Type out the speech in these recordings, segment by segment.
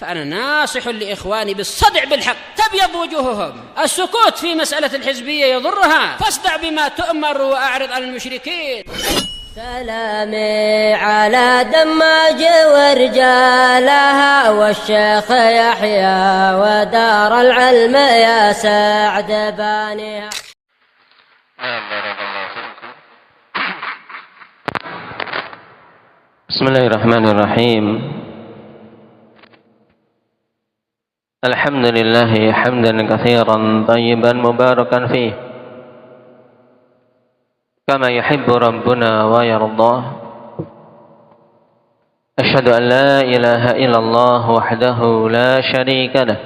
فأنا ناصح لإخواني بالصدع بالحق تبيض وجوههم. السكوت في مسألة الحزبية يضرها، فاصدع بما تؤمر وأعرض عن المشركين. سلامي على دماج ورجالها والشيخ يحيى ودار العلم يا سعد بانيها. بارك الله فيكم. بسم الله الرحمن الرحيم. الحمد لله حمدا كثيرا طيبا مباركا فيه كما يحب ربنا ويرضاه. أشهد أن لا إله إلا الله وحده لا شريك له،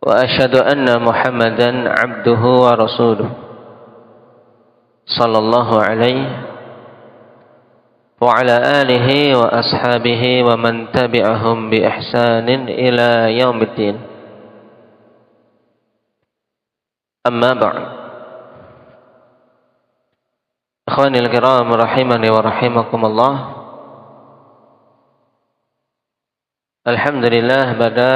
وأشهد أن محمدا عبده ورسوله صلى الله عليه وعلى آله وأصحابه ومن تبعهم بإحسان إلى يوم الدين. أما بعد، إخواني الكرام rahimani wa rahimakumullah. Alhamdulillah, pada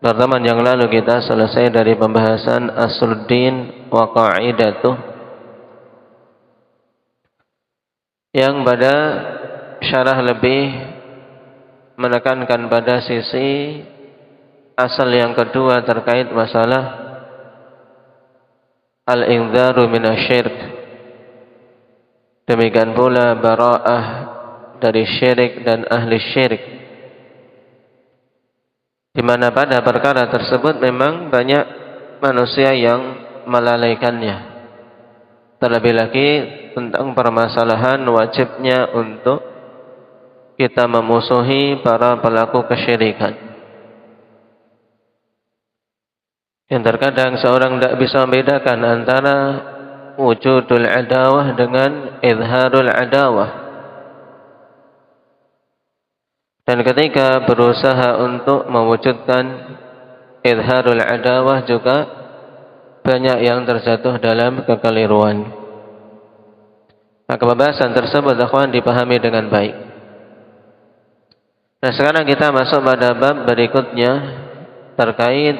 pertemuan yang lalu kita selesai dari pembahasan Asluddin wa Qa'idatuh, yang pada syarah lebih menekankan pada sisi asal yang kedua terkait masalah al-inzdharu minasyirk. Demikian pula bara'ah dari syirik dan ahli syirik, di mana pada perkara tersebut memang banyak manusia yang melalaikannya. Terlebih lagi tentang permasalahan wajibnya untuk kita memusuhi para pelaku kesyirikan, yang terkadang seorang tidak bisa membedakan antara wujudul adawah dengan izharul adawah. Dan ketika berusaha untuk mewujudkan izharul adawah juga banyak yang terjatuh dalam kekeliruan. Maka pembahasan tersebut akan dipahami dengan baik. Nah, sekarang kita masuk pada bab berikutnya terkait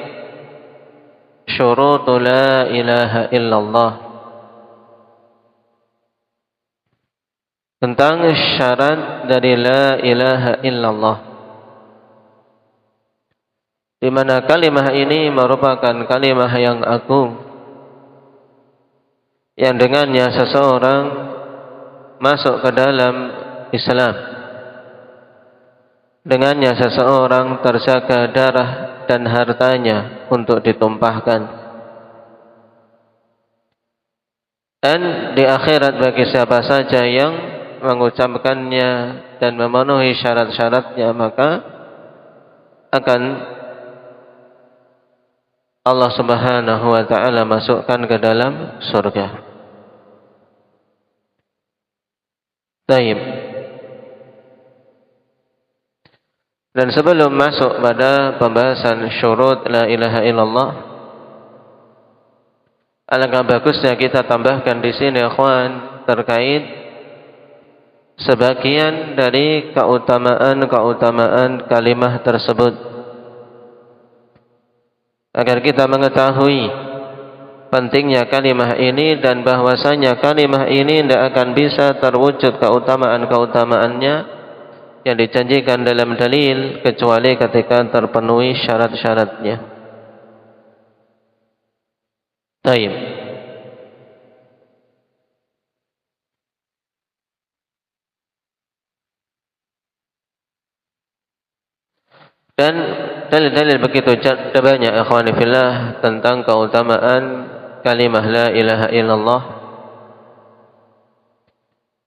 syurutu la ilaha illallah, tentang syarat dari la ilaha illallah, di mana kalimah ini merupakan kalimah yang agung, yang dengannya seseorang masuk ke dalam Islam, dengannya seseorang terjaga darah dan hartanya untuk ditumpahkan, dan di akhirat bagi siapa saja yang mengucapkannya dan memenuhi syarat-syaratnya, maka akan Allah Subhanahu wa ta'ala masukkan ke dalam surga. Baik. Dan sebelum masuk pada pembahasan syurut la ilaha illallah, alangkah bagusnya kita tambahkan di sini, ikhwan, terkait sebagian dari keutamaan kalimah tersebut, agar kita mengetahui pentingnya kalimah ini dan bahwasanya kalimah ini tidak akan bisa terwujud keutamaan-keutamaannya yang dijanjikan dalam dalil kecuali ketika terpenuhi syarat-syaratnya. Baik. Dan dalil-dalil begitu banyak, ikhwani fillah, tentang keutamaan kalimah la ilaha illallah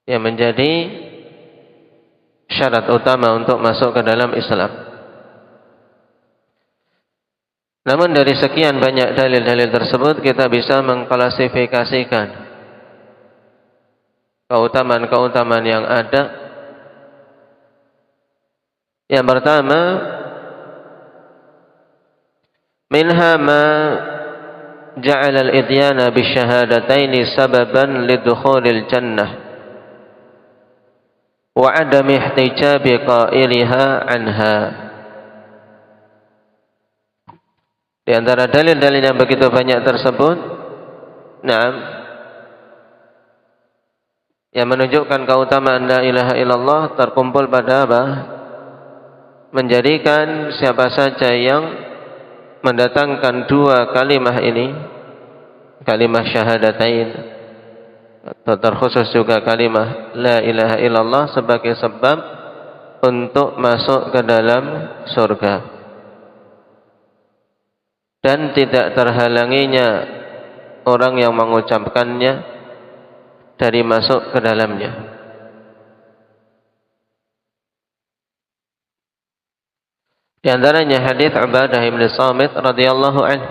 yang menjadi syarat utama untuk masuk ke dalam Islam. Namun dari sekian banyak dalil-dalil tersebut kita bisa mengklasifikasikan keutamaan-keutamaan yang ada. Yang pertama, minha ma ja'ala al-idyana bisyahadataini sababan lidukhulil jannah wa adami ihtijabi qailiha anha. Di antara dalil-dalil yang begitu banyak tersebut, yang menunjukkan keutamaan la ilaha illallah terkumpul pada apa? Menjadikan siapa saja yang mendatangkan dua kalimah ini, kalimah syahadatain, atau terkhusus juga kalimah la ilaha illallah, sebagai sebab untuk masuk ke dalam surga dan tidak terhalanginya orang yang mengucapkannya dari masuk ke dalamnya. Di antaranya hadis Ubadah bin Samit radhiyallahu anhu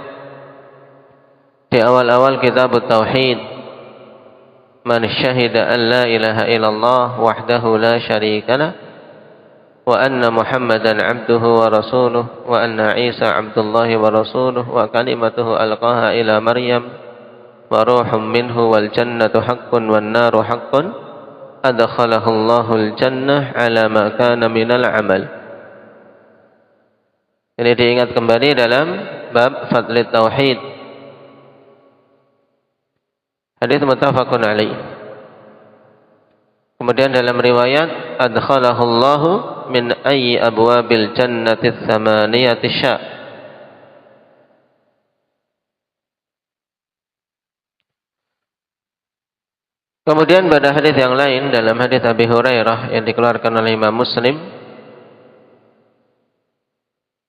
di awal-awal kitab Tauhid, man syahida an la ilaha illallah wahdahu la syarika lah wa anna Muhammadan abduhu wa rasuluh wa anna Isa abdullahi wa rasuluh wa kalimatuhu alqaha ila Maryam wa ruhum minhu wal jannatu haqqun wan naru haqqun adkhalahu Allahul jannah ala ma kana minal amal. Ini diingat kembali dalam bab Fadli Tauhid. Hadis muttafaqun alaih. Kemudian dalam riwayat adkhalahu Allahu min ayyi abwabil jannati tsamaniyati sya'. Kemudian pada hadis yang lain, dalam hadis Abi Hurairah yang dikeluarkan oleh Imam Muslim,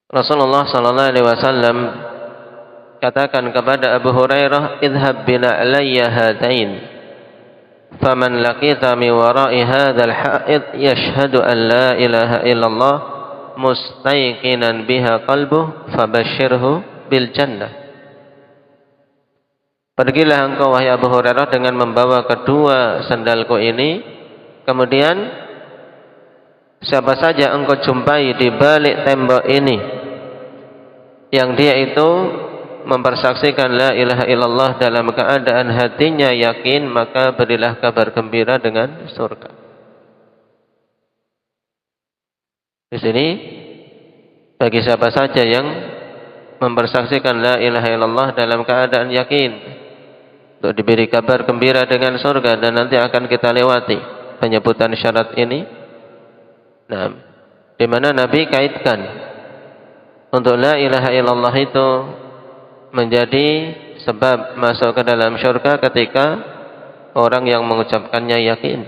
Rasulullah sallallahu alaihi wasallam katakan kepada Abu Hurairah, idhhab bina alayya hatain faman laqita min wara'i hadzal ha'id yashhadu an la ilaha illallah mustayqinan biha qalbuhu fabashshirhu bil jannah. Pergilah engkau wahai Abu Hurairah dengan membawa kedua sandalku ini, kemudian siapa saja engkau jumpai di balik tembok ini yang dia itu mempersaksikan la ilaha illallah dalam keadaan hatinya yakin, maka berilah kabar gembira dengan surga. Di sini bagi siapa saja yang mempersaksikan la ilaha illallah dalam keadaan yakin, untuk diberi kabar gembira dengan surga, dan nanti akan kita lewati penyebutan syarat ini. Di mana Nabi kaitkan untuk la ilaha illallah itu menjadi sebab masuk ke dalam syurga ketika orang yang mengucapkannya yakin.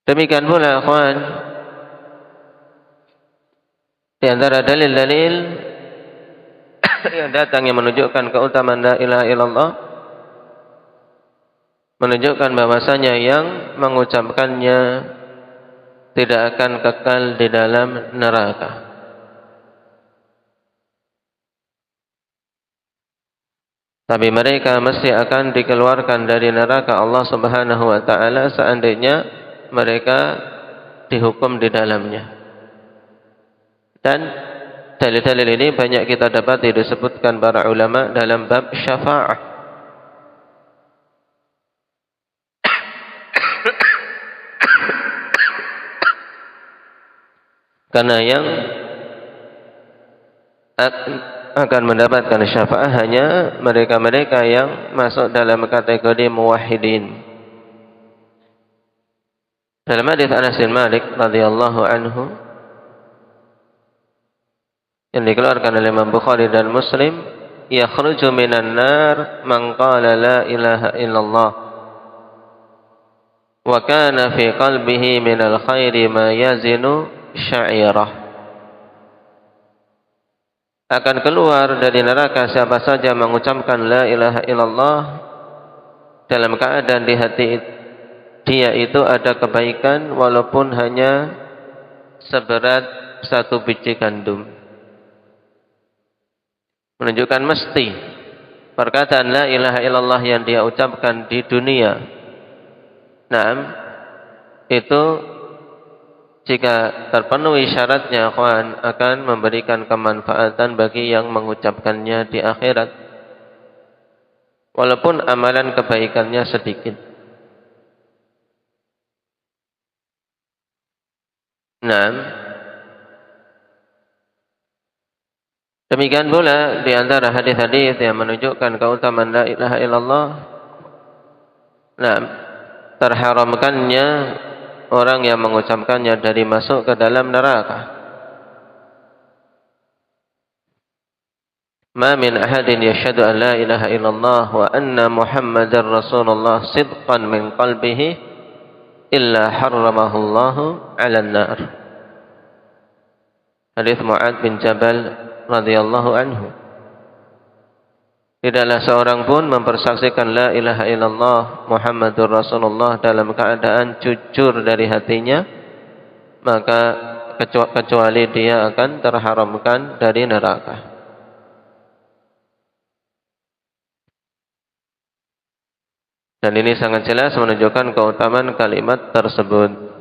Demikian pula akhwan, di antara dalil-dalil yang datang yang menunjukkan keutamaan la ilaha illallah, menunjukkan bahwasanya yang mengucapkannya tidak akan kekal di dalam neraka. Tapi mereka mesti akan dikeluarkan dari neraka Allah Subhanahu wa taala seandainya mereka dihukum di dalamnya. Dan dalil-dalil ini banyak kita dapati disebutkan para ulama dalam bab syafa'ah. Karena yang akan mendapatkan syafaat hanya mereka-mereka yang masuk dalam kategori muwahhidin. Dalam hadis Anas bin Malik radhiyallahu anhu yang dikeluarkan oleh Imam Bukhari dan Muslim, yakhruju minan nar man qala la ilaha illallah wa kana fi qalbihi minal khairi ma yazinu sya'irah. Akan keluar dari neraka siapa saja mengucapkan la ilaha illallah dalam keadaan di hati dia itu ada kebaikan walaupun hanya seberat satu biji gandum. Menunjukkan mesti perkataan la ilaha illallah yang dia ucapkan di dunia, itu jika terpenuhi syaratnya, akan memberikan kemanfaatan bagi yang mengucapkannya di akhirat. walaupun amalan kebaikannya sedikit. Nah, demikian pula di antara hadis-hadis yang menunjukkan keutamaan la ilaha illallah. Nah, terharamkannya orang yang mengucapkannya dari masuk ke dalam neraka. Ma min ahadin yashhadu an la ilaha illallah wa anna Muhammadar Rasulullah sidqan min qalbihi illa harramahu Allah 'ala an-nar. Hadis Mu'adz bin Jabal radhiyallahu anhu. Tidaklah seorang pun mempersaksikan la ilaha illallah Muhammadur Rasulullah dalam keadaan jujur dari hatinya, maka kecuali dia akan terharamkan dari neraka. Dan ini sangat jelas menunjukkan keutamaan kalimat tersebut.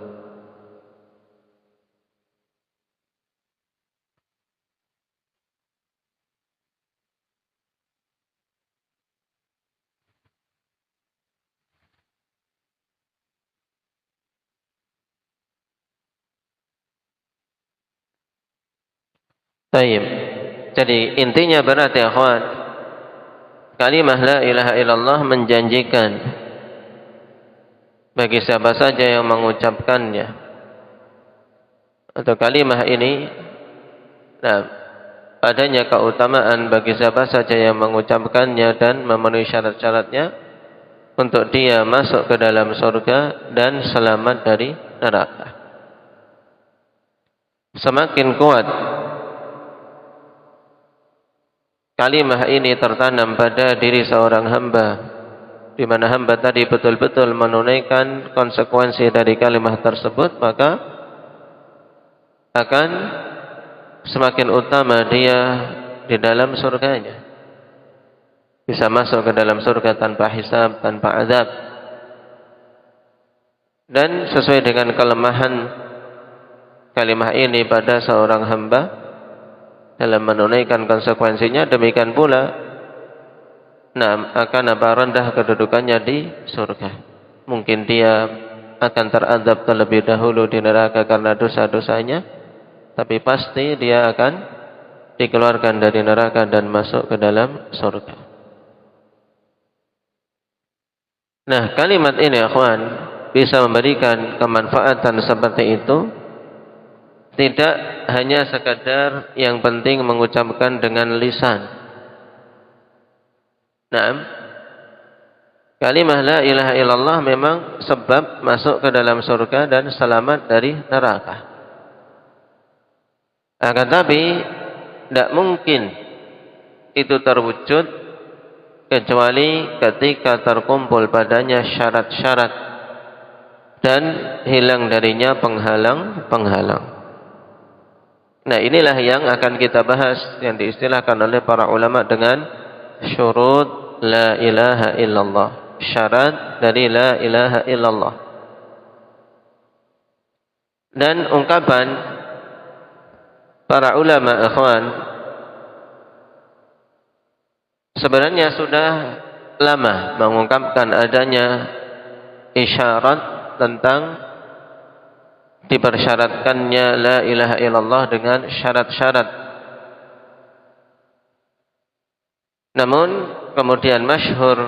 Baik. Jadi intinya berarti akhwan, kalimah la ilaha illallah menjanjikan bagi siapa saja yang mengucapkannya, atau kalimah ini, nah, padanya keutamaan bagi siapa saja yang mengucapkannya dan memenuhi syarat-syaratnya untuk dia masuk ke dalam surga dan selamat dari neraka. Semakin kuat kalimah ini tertanam pada diri seorang hamba, di mana hamba tadi betul-betul menunaikan konsekuensi dari kalimat tersebut, maka akan semakin utama dia di dalam surganya, bisa masuk ke dalam surga tanpa hisab, tanpa azab. Dan sesuai dengan kelemahan kalimah ini pada seorang hamba dalam menunaikan konsekuensinya, demikian pula akan rendah kedudukannya di surga. Mungkin dia akan terazab terlebih dahulu di neraka karena dosa-dosanya, tapi pasti dia akan dikeluarkan dari neraka dan masuk ke dalam surga. Nah, kalimat ini akhwan bisa memberikan kemanfaatan seperti itu. Tidak hanya sekadar yang penting mengucapkan dengan lisan. Nah, kalimah la ilaha illallah memang sebab masuk ke dalam surga dan selamat dari neraka. Akan tapi tidak mungkin itu terwujud kecuali ketika terkumpul padanya syarat-syarat dan hilang darinya penghalang-penghalang. Nah, inilah yang akan kita bahas, yang diistilahkan oleh para ulama dengan syurut la ilaha illallah, syarat dari la ilaha illallah. Dan ungkapan para ulama ikhwan sebenarnya sudah lama mengungkapkan adanya isyarat tentang dipersyaratkannya la ilaha illallah dengan syarat-syarat. Namun kemudian masyhur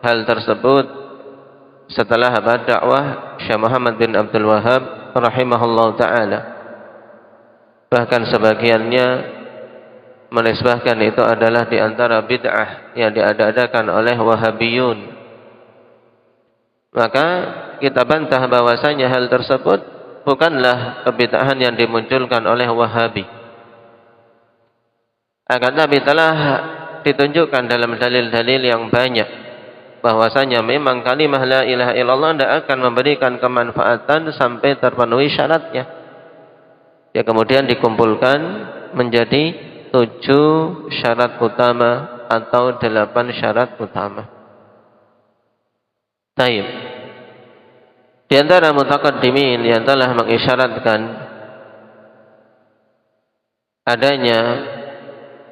hal tersebut setelah dakwah Syekh Muhammad bin Abdul Wahhab rahimahullah ta'ala. Bahkan sebagiannya menisbahkan itu adalah di antara bid'ah yang diadakan oleh Wahabiyun. Maka kita bantah bahwasanya hal tersebut bukanlah kebid'ahan yang dimunculkan oleh Wahabi. Akan tapi telah ditunjukkan dalam dalil-dalil yang banyak bahwasanya memang kalimah la ilaha illallah tidak akan memberikan kemanfaatan sampai terpenuhi syaratnya. Ya, kemudian dikumpulkan menjadi 7 syarat utama atau 8 syarat utama. Taib. Di antara mutaqaddimin yang telah mengisyaratkan adanya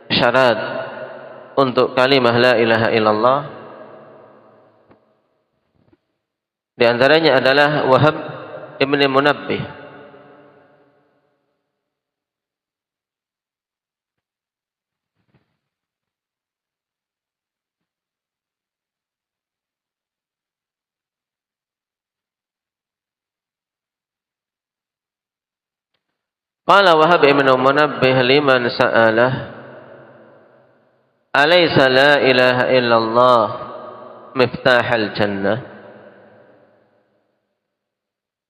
syarat untuk kalimah la ilaha illallah Di antaranya adalah Wahab ibn Munabbih. Qala Wahab ibn Munabbih liman sa'alah alaysa la ilaha illallah miftahal jannah.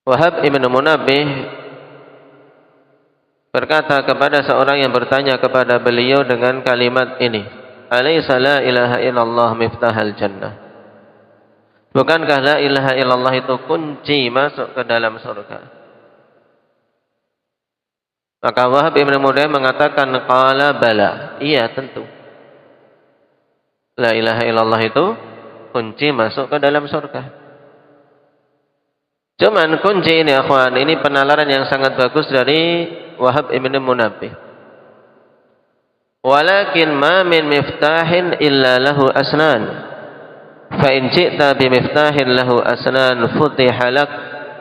Wahab ibn Munabbih berkata kepada seorang yang bertanya kepada beliau dengan kalimat ini, alaysa la ilaha illallah miftahal jannah. Bukankah la ilaha illallah itu kunci masuk ke dalam surga? Maka Wahab ibn Munabbih mengatakan, qala bala, iya tentu. La ilaha illallah itu kunci masuk ke dalam surga. Cuman kunci ini akhwan, ini penalaran yang sangat bagus dari Wahab ibn Munabbih. Walakin ma min miftahin illa lahu asnan. Fa in ji'ta bi miftahin lahu asnan futiha lak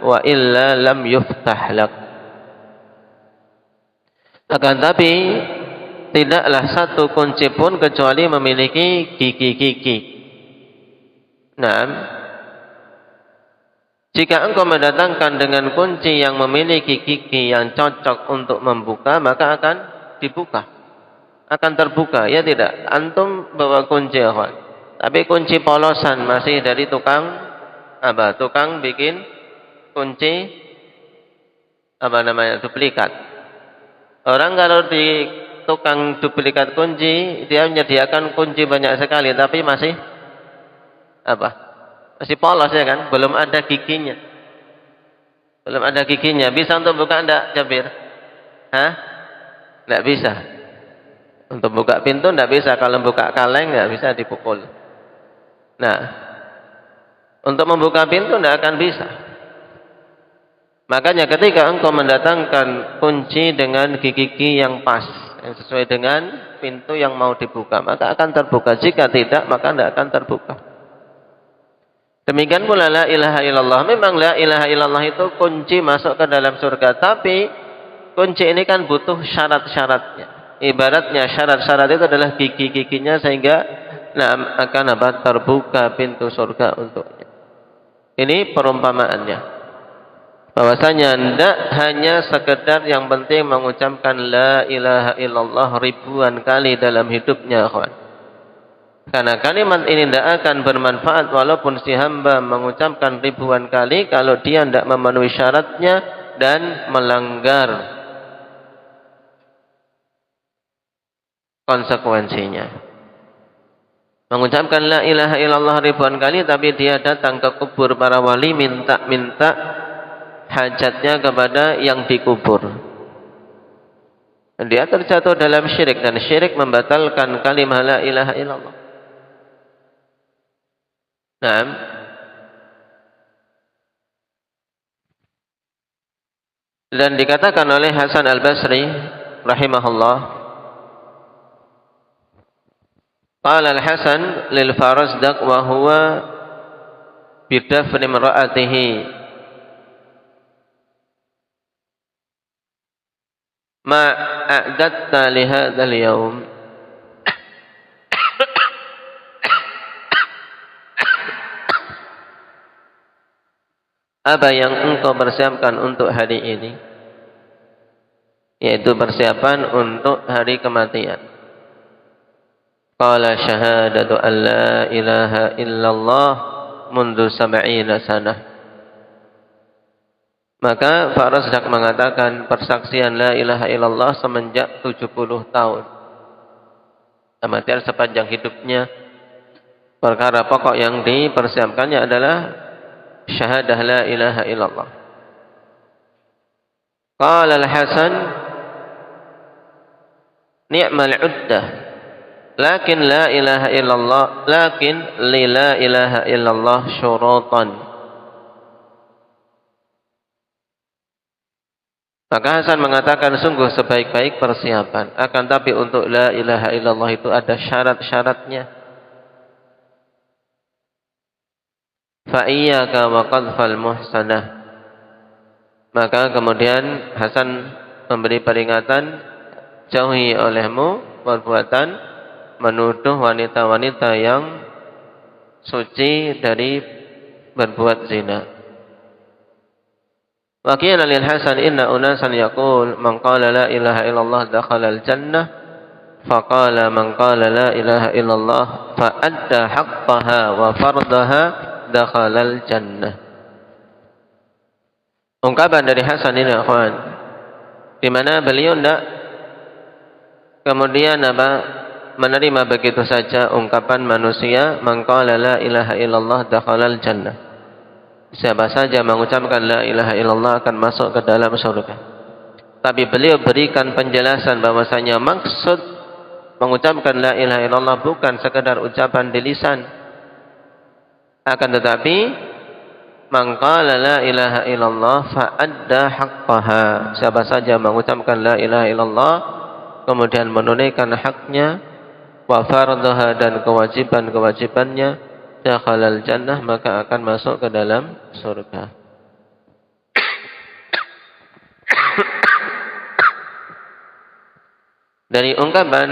wa illa lam yuftah lak. Akan tapi tidaklah satu kunci pun kecuali memiliki gigi-gigi. Nah, jika engkau mendatangkan dengan kunci yang memiliki gigi yang cocok untuk membuka, maka akan dibuka, akan terbuka. Ya tidak, antum bawa kunci akhwan, tapi kunci polosan masih dari tukang apa? Tukang bikin kunci apa namanya? Duplikat. Orang kalau di tukang duplikat kunci, dia menyediakan kunci banyak sekali, tapi masih apa? Masih polos ya kan? Belum ada giginya. Belum ada giginya. Bisa untuk buka enggak, Jabir? Hah? Enggak bisa. Untuk buka pintu enggak bisa. Kalau buka kaleng enggak bisa dipukul. Nah, untuk membuka pintu enggak akan bisa. Makanya ketika engkau mendatangkan kunci dengan gigi-gigi yang pas, yang sesuai dengan pintu yang mau dibuka, maka akan terbuka. Jika tidak, maka tidak akan terbuka. Demikian pula la ilaha illallah. Memang la ilaha illallah itu kunci masuk ke dalam surga. Tapi kunci ini kan butuh syarat-syaratnya. Ibaratnya syarat-syarat itu adalah gigi-giginya sehingga akan terbuka pintu surga untuknya. Ini perumpamaannya. Bahwasanya tidak hanya sekedar yang penting mengucapkan la ilaha illallah ribuan kali dalam hidupnya, kawan. Karena kalimat ini tidak akan bermanfaat walaupun si hamba mengucapkan ribuan kali kalau dia tidak memenuhi syaratnya dan melanggar konsekuensinya. Mengucapkan la ilaha illallah ribuan kali tapi dia datang ke kubur para wali minta hajatnya kepada yang dikubur. Dia terjatuh dalam syirik dan syirik membatalkan kalimah la ilaha illallah. Nah, dan dikatakan oleh Hasan Al-Basri rahimahullah, qala Al-Hasan lil Farazdaq wa huwa bidafni imra'atihi ma a'datta li hadzal yaum. Apa yang engkau persiapkan untuk hari ini? Yaitu persiapan untuk hari kematian. Qala syahadatu an la ilaha illallah mundu sab'ina sanah. Maka Farazdaq mengatakan persaksian la ilaha illallah semenjak 70 tahun. Kematian sepanjang hidupnya. Perkara pokok yang dipersiapkannya adalah syahadah la ilaha illallah. Qala Al-Hasan ni'mal uddah lakin la ilaha illallah lakin li la ilaha illallah syurutan. Maka Hasan mengatakan sungguh sebaik-baik persiapan, akan tapi untuk la ilaha illallah itu ada syarat-syaratnya. fa iyyaka wa qadfal muhsanah. Maka kemudian Hasan memberi peringatan, jauhi olehmu perbuatan menuduh wanita-wanita yang suci dari berbuat zina. Wa qila lil Hasan inna unasan yaqul man qala la ilaha illallah dakhala al jannah faqala man qala la ilaha illallah fa adda haqqaha wa fardaha dakhala al jannah. Ungkapan dari Hasan ini akhwan, di mana beliau tidak kemudian menerima begitu saja ungkapan manusia man qala la ilaha illallah dakhala al jannah. Siapa saja mengucapkan la ilaha illallah akan masuk ke dalam surga. Tapi beliau berikan penjelasan bahwasanya maksud mengucapkan la ilaha illallah bukan sekedar ucapan di lisan, akan tetapi man qala la ilaha illallah fa adda haqqaha. Siapa saja mengucapkan la ilaha illallah kemudian menunaikan haknya, wa fardhaha dan kewajiban-kewajibannya, dakhalal jannah maka akan masuk ke dalam surga. Dari ungkapan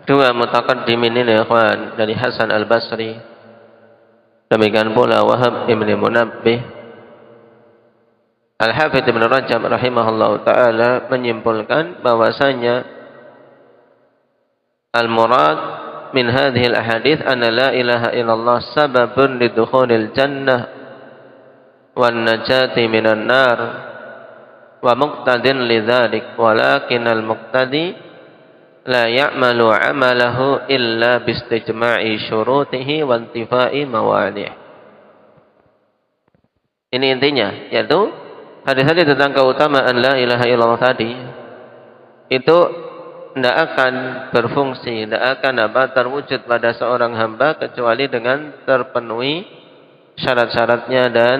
dua mutaqaddimin ini ikhwan, dari Hasan al-Basri, demikian pula Wahab ibn Munabbih, Al-Hafidz Ibn Rajab rahimahullahu taala menyimpulkan bahwasanya al-murad min hadhihi al-ahadits anna la ilaha illallah sababun lidukhulil jannah wan najati minan nar wa muqtadin lidzalik walakin al-muqtadi la ya'malu 'amalahu illa bistijma'i syurutihi wa intifai mawani'. Ini intinya, yaitu hadis-hadis tentang keutamaan la ilaha illallah tadi itu tidak akan berfungsi, tidak akan terwujud pada seorang hamba kecuali dengan terpenuhi syarat-syaratnya dan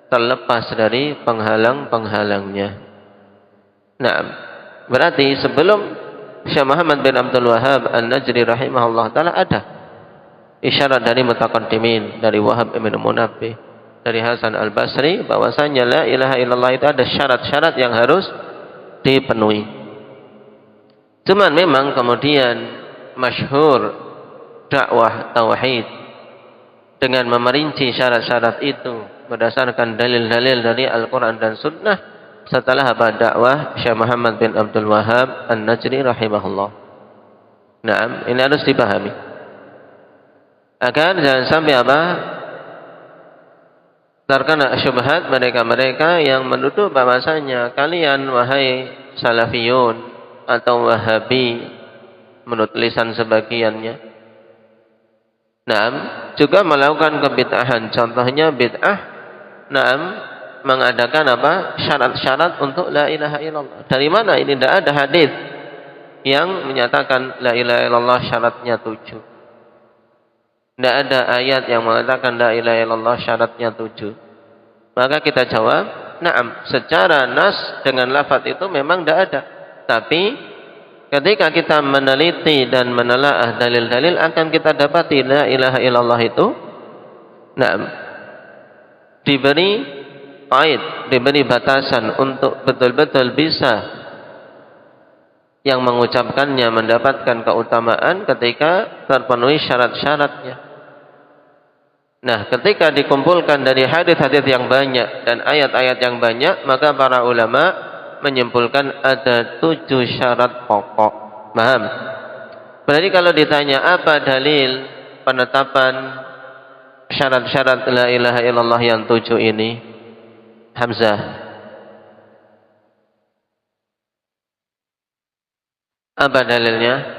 terlepas dari penghalang-penghalangnya. Nah, berarti sebelum Syekh Muhammad bin Abdul Wahhab An-Najri rahimahullah taala ada isyarat dari mutaqaddimin, dari Wahab ibn Munabbih, dari Hasan al-Basri, bahwasanya la ilaha illallah itu ada syarat-syarat yang harus dipenuhi. Cuman memang kemudian masyhur dakwah tauhid dengan memerinci syarat-syarat itu berdasarkan dalil-dalil dari Al-Quran dan Sunnah setelah dakwah Syekh Muhammad bin Abdul Wahhab An-Najri rahimahullah. Nah, ini harus dipahami agar jangan sampai terkena syubhat mereka-mereka yang menuduh bahwasanya kalian wahai salafiyun atau wahabi menurut lisan sebagiannya, juga melakukan kebid'ahan. Contohnya bid'ah, mengadakan syarat-syarat untuk la ilaha illallah. Dari mana ini? Tidak ada hadis yang menyatakan la ilaha illallah syaratnya 7. Tidak ada ayat yang mengatakan la ilaha illallah syaratnya 7. Maka kita jawab, secara nas dengan lafaz itu memang tidak ada. Tapi ketika kita meneliti dan menelaah dalil-dalil akan kita dapati la ilaha illallah itu diberi qaid, diberi batasan untuk betul-betul bisa yang mengucapkannya mendapatkan keutamaan ketika terpenuhi syarat-syaratnya. Nah, ketika dikumpulkan dari hadis-hadis yang banyak dan ayat-ayat yang banyak, maka para ulama menyimpulkan ada 7 syarat pokok. Paham? Berarti kalau ditanya apa dalil penetapan syarat-syarat la ilaha illallah yang 7 ini, Hamzah, apa dalilnya?